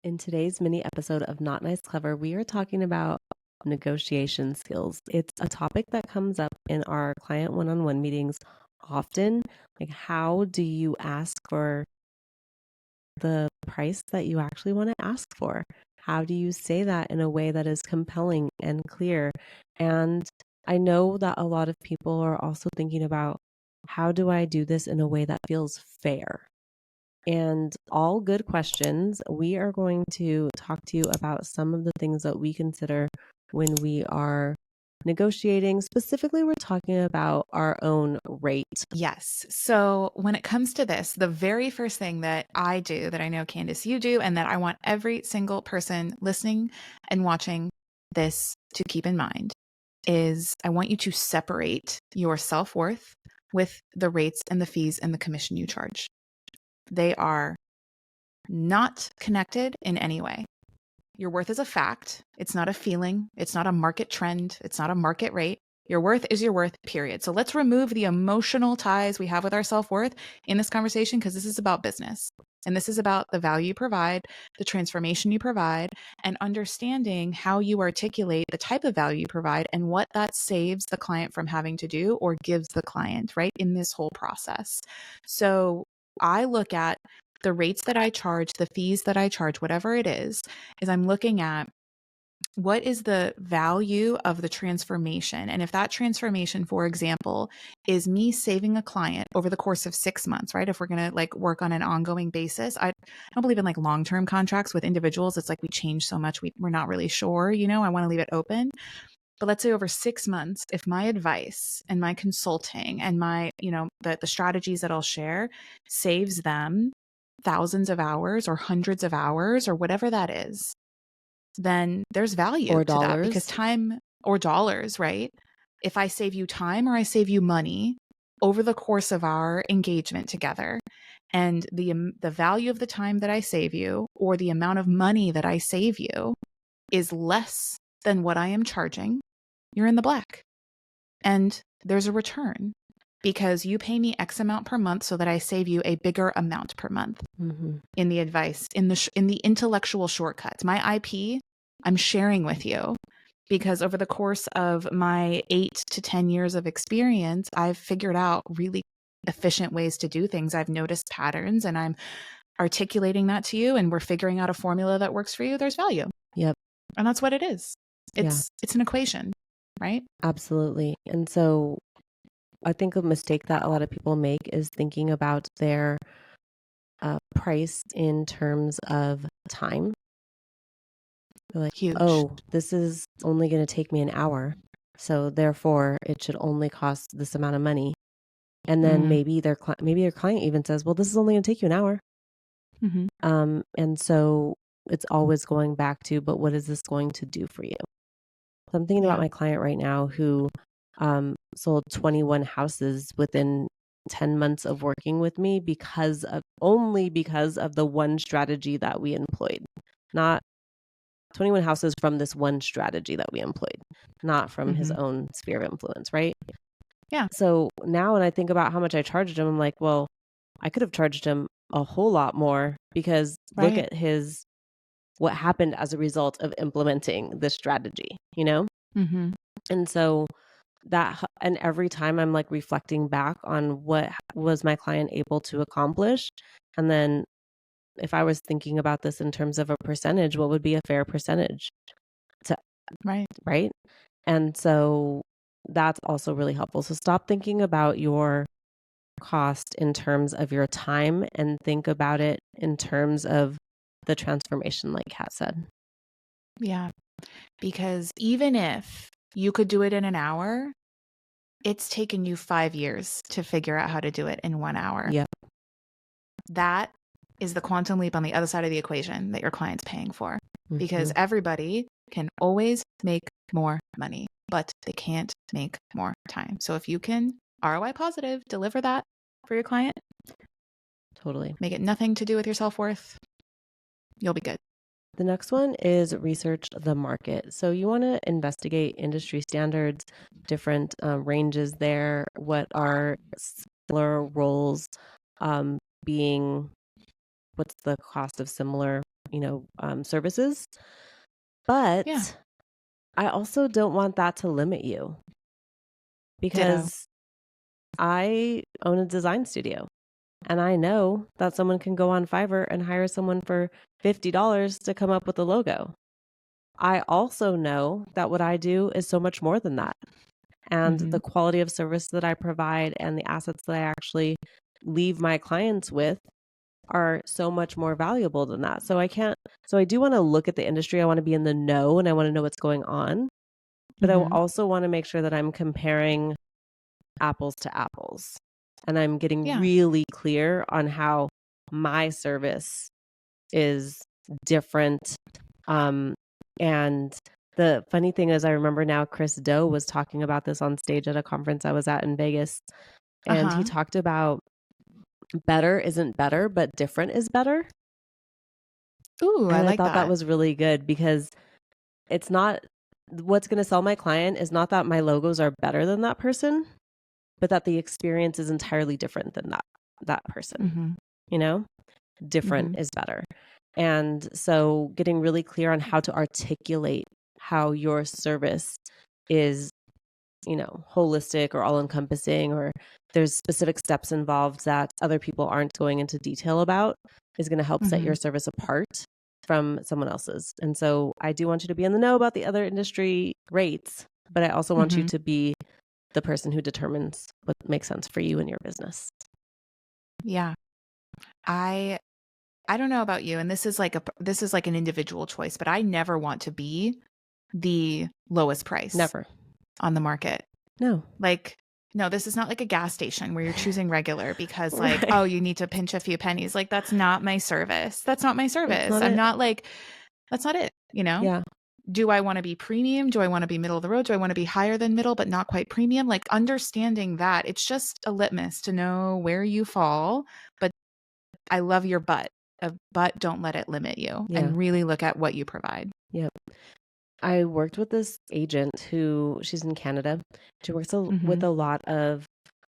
In today's mini episode of Not Nice Clever, we are talking about negotiation skills. It's a topic that comes up in our client one-on-one meetings often. Like, how do you ask for the price that you actually want to ask for? How do you say that in a way that is compelling and clear? And I know that a lot of people are also thinking about, how do I do this in a way that feels fair? And all good questions. We are going to talk to you about some of the things that we consider when we are negotiating. Specifically, we're talking about our own rate. Yes. So when it comes to this, the very first thing that I do, that I know, Candace, you do, and that I want every single person listening and watching this to keep in mind is I want you to separate your self-worth with the rates and the fees and the commission you charge. They are not connected in any way. Your worth is a fact. It's not a feeling. It's not a market trend. It's not a market rate. Your worth is your worth, period. So let's remove the emotional ties we have with our self-worth in this conversation, because this is about business. And this is about the value you provide, the transformation you provide, and understanding how you articulate the type of value you provide and what that saves the client from having to do or gives the client, right, in this whole process. So I look at the rates that I charge, the fees that I charge, whatever it is I'm looking at what is the value of the transformation. And if that transformation, for example, is me saving a client over the course of 6 months, right? If we're going to work on an ongoing basis, I don't believe in long-term contracts with individuals. It's we change so much. We're not really sure, I want to leave it open. But let's say over 6 months, if my advice and my consulting and my, the strategies that I'll share saves them thousands of hours or hundreds of hours or whatever that is, then there's value Or to that, because dollars. time or dollars, right? If I save you time or I save you money over the course of our engagement together, and the value of the time that I save you or the amount of money that I save you is less than what I am charging, you're in the black. And there's a return, because you pay me X amount per month so that I save you a bigger amount per month. In the advice, in the intellectual shortcuts. My IP, I'm sharing with you, because over the course of my 8 to 10 years of experience, I've figured out really efficient ways to do things. I've noticed patterns and I'm articulating that to you, and we're figuring out a formula that works for you. There's value. Yep. And that's what it is. It's an equation, right? Absolutely. And so I think a mistake that a lot of people make is thinking about their price in terms of time. They're like, Huge. oh, this is only going to take me an hour, so therefore it should only cost this amount of money. And then maybe their client even says, well, this is only going to take you an hour. And so it's always going back to, but what is this going to do for you? So I'm thinking about my client right now who sold 21 houses within 10 months of working with me only because of the one strategy that we employed. Not 21 houses from this one strategy that we employed, not from his own sphere of influence, right? Yeah. So now when I think about how much I charged him, I'm like, well, I could have charged him a whole lot more, because look at what happened as a result of implementing this strategy, And so and every time I'm reflecting back on what was my client able to accomplish. And then if I was thinking about this in terms of a percentage, what would be a fair percentage? Right. And so that's also really helpful. So stop thinking about your cost in terms of your time and think about it in terms of the transformation, like Kat said. Yeah. Because even if you could do it in an hour, it's taken you 5 years to figure out how to do it in 1 hour. Yep. That is the quantum leap on the other side of the equation that your client's paying for. Because everybody can always make more money, but they can't make more time. So if you can ROI positive, deliver that for your client, totally make it nothing to do with your self-worth, you'll be good. The next one is research the market. So you want to investigate industry standards, different ranges there. What are similar roles being, what's the cost of similar services. But Yeah. I also don't want that to limit you, Ditto. because I own a design studio and I know that someone can go on Fiverr and hire someone for $50 to come up with a logo. I also know that what I do is so much more than that. And Mm-hmm. the quality of service that I provide and the assets that I actually leave my clients with are so much more valuable than that. So I do want to look at the industry. I want to be in the know and I want to know what's going on. But I Mm-hmm. also want to make sure that I'm comparing apples to apples. And I'm getting Yeah. really clear on how my service is different. And the funny thing is, I remember now Chris Doe was talking about this on stage at a conference I was at in Vegas. And he talked about better isn't better, but different is better. Ooh, I And I like thought that that. was really good, because it's not what's going to sell my client is not that my logos are better than that person, but that the experience is entirely different than that person. Mm-hmm. You know, different Mm-hmm. is better. And so getting really clear on how to articulate how your service is, holistic or all encompassing, or there's specific steps involved that other people aren't going into detail about, is going to help set Mm-hmm. your service apart from someone else's. And so I do want you to be in the know about the other industry rates, but I also want you Mm-hmm. to be the person who determines what makes sense for you and your business. Yeah. I don't know about you, and this is like an individual choice, but I never want to be the lowest price Never. on the market. No. Like, no, this is not like a gas station where you're choosing regular because like, Right. oh, you need to pinch a few pennies. Like, that's not my service. That's not my That's service. not I'm it. not like, that's not it, Yeah. Do I want to be premium? Do I want to be middle of the road? Do I want to be higher than middle, but not quite premium? Like, understanding that, it's just a litmus to know where you fall. But I love your but don't let it limit you, Yeah. and really look at what you provide. Yep. I worked with this agent she's in Canada. She works with Mm-hmm. a lot of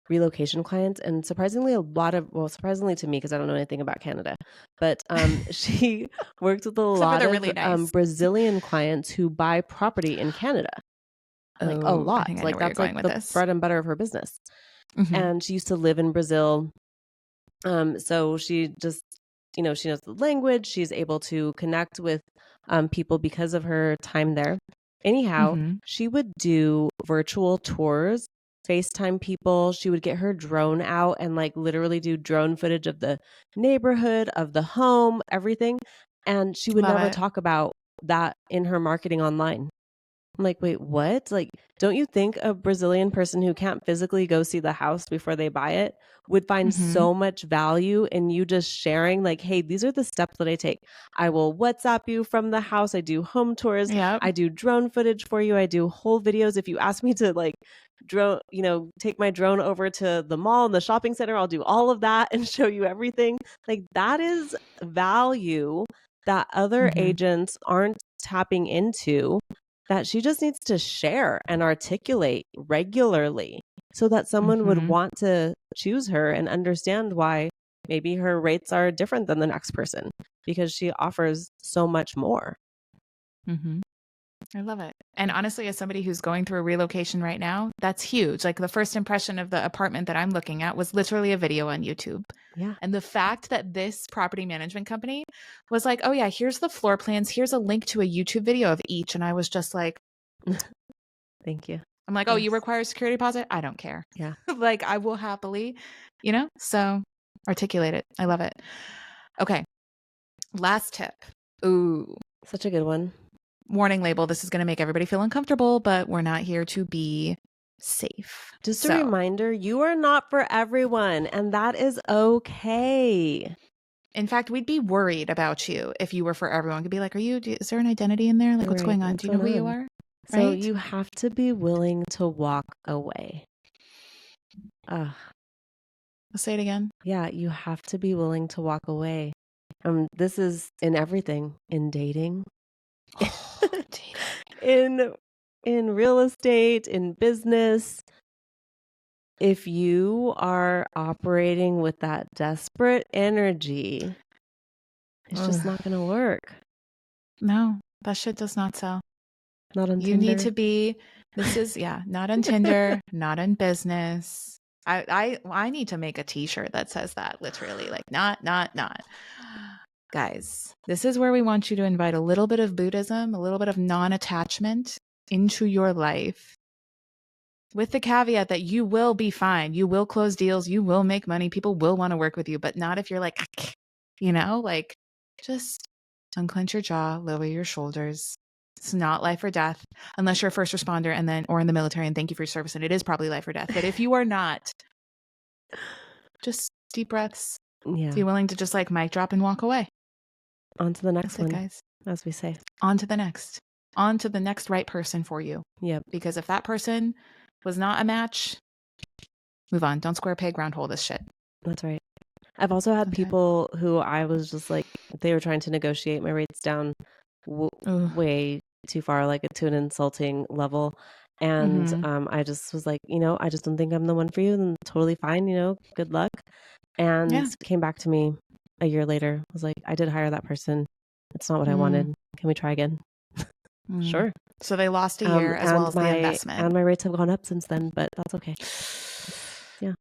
relocation clients, and surprisingly surprisingly to me, because I don't know anything about Canada, but she worked with a Except for lot they're of really nice. Brazilian clients who buy property in Canada, like a Oh, I lot. think I know Like where you're that's like going with the this. bread and butter of her business. Mm-hmm. And she used to live in Brazil. So she just, she knows the language. She's able to connect with people because of her time there. Anyhow, Mm-hmm. she would do virtual tours, FaceTime people. She would get her drone out and like literally do drone footage of the neighborhood, of the home, everything. And she would Love never it. talk about that in her marketing online. I'm like, wait, what? Like, don't you think a Brazilian person who can't physically go see the house before they buy it would find Mm-hmm. so much value in you just sharing, like, hey, these are the steps that I take. I will WhatsApp you from the house. I do home tours. Yep. I do drone footage for you. I do whole videos. If you ask me to like drone, take my drone over to the mall and the shopping center, I'll do all of that and show you everything. Like, that is value that other Mm-hmm. agents aren't tapping into, that she just needs to share and articulate regularly so that someone would Mm-hmm. want to choose her and understand why maybe her rates are different than the next person, because she offers so much more. Mm-hmm. I love it. And honestly, as somebody who's going through a relocation right now, that's huge. Like, the first impression of the apartment that I'm looking at was literally a video on YouTube. Yeah. And the fact that this property management company was like, oh, yeah, here's the floor plans. Here's a link to a YouTube video of each. And I was just like, Thank you. I'm like, oh, you Yes. require a security deposit? I don't care. Yeah. Like, I will happily, so articulate it. I love it. Okay. Last tip. Ooh, Such a good one. warning label. This is going to make everybody feel uncomfortable, but we're not here to be safe. Just a So, reminder, you are not for everyone, and that is okay. in fact, we'd be worried about you if you were for everyone. Could be like, is there an identity in there? Like, what's Right. going on? What's Do you know going who you on? are? So Right? you have to be willing to walk away. I'll say it again. Yeah, you have to be willing to walk away. This is in everything, in dating, Dating. in real estate, in business. If you are operating with that desperate energy It's just not going to work. No, that shit does not sell. Not on You Tinder. need to be, not on Tinder, not in business. I need to make a t-shirt that says that, literally, like not. Guys, this is where we want you to invite a little bit of Buddhism, a little bit of non-attachment into your life, with the caveat that you will be fine. You will close deals. You will make money. People will want to work with you, but not if you're like, like, just unclench your jaw, lower your shoulders. It's not life or death unless you're a first responder or in the military, and thank you for your service. And it is probably life or death. But if you are not, just deep breaths. Yeah. Be willing to just like mic drop and walk away. On to the next one, guys. As we say. On to the next right person for you. Yep. Because if that person was not a match, move on. Don't square peg, round hole this shit. That's right. I've also had people who I was just like, they were trying to negotiate my rates down way too far, like to an insulting level. And I just was like, I just don't think I'm the one for you. And totally fine, good luck. And came back to me a year later. Was like, I did hire that person. It's not what I wanted. Can we try again? Sure. So they lost a year as well as the investment. And my rates have gone up since then, but that's okay. Yeah.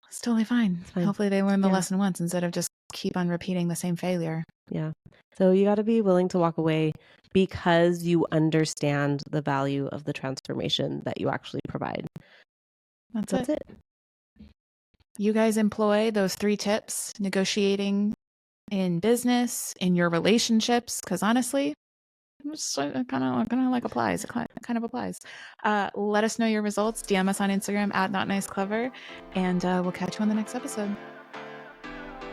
It's totally fine. It's fine. Hopefully they learn the lesson once instead of just keep on repeating the same failure. Yeah. So you got to be willing to walk away because you understand the value of the transformation that you actually provide. That's it. You guys employ those 3 tips, negotiating in business, in your relationships, because honestly, it kind of like applies. It kind of applies. Let us know your results. DM us on Instagram @NotNiceClever, and we'll catch you on the next episode.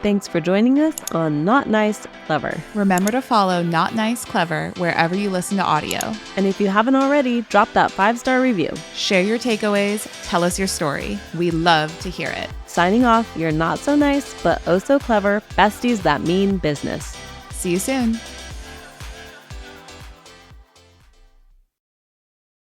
Thanks for joining us on Not Nice Clever. Remember to follow Not Nice Clever wherever you listen to audio. And if you haven't already, drop that 5-star review. Share your takeaways. Tell us your story. We love to hear it. Signing off, you're not so nice, but oh so clever besties that mean business. See you soon.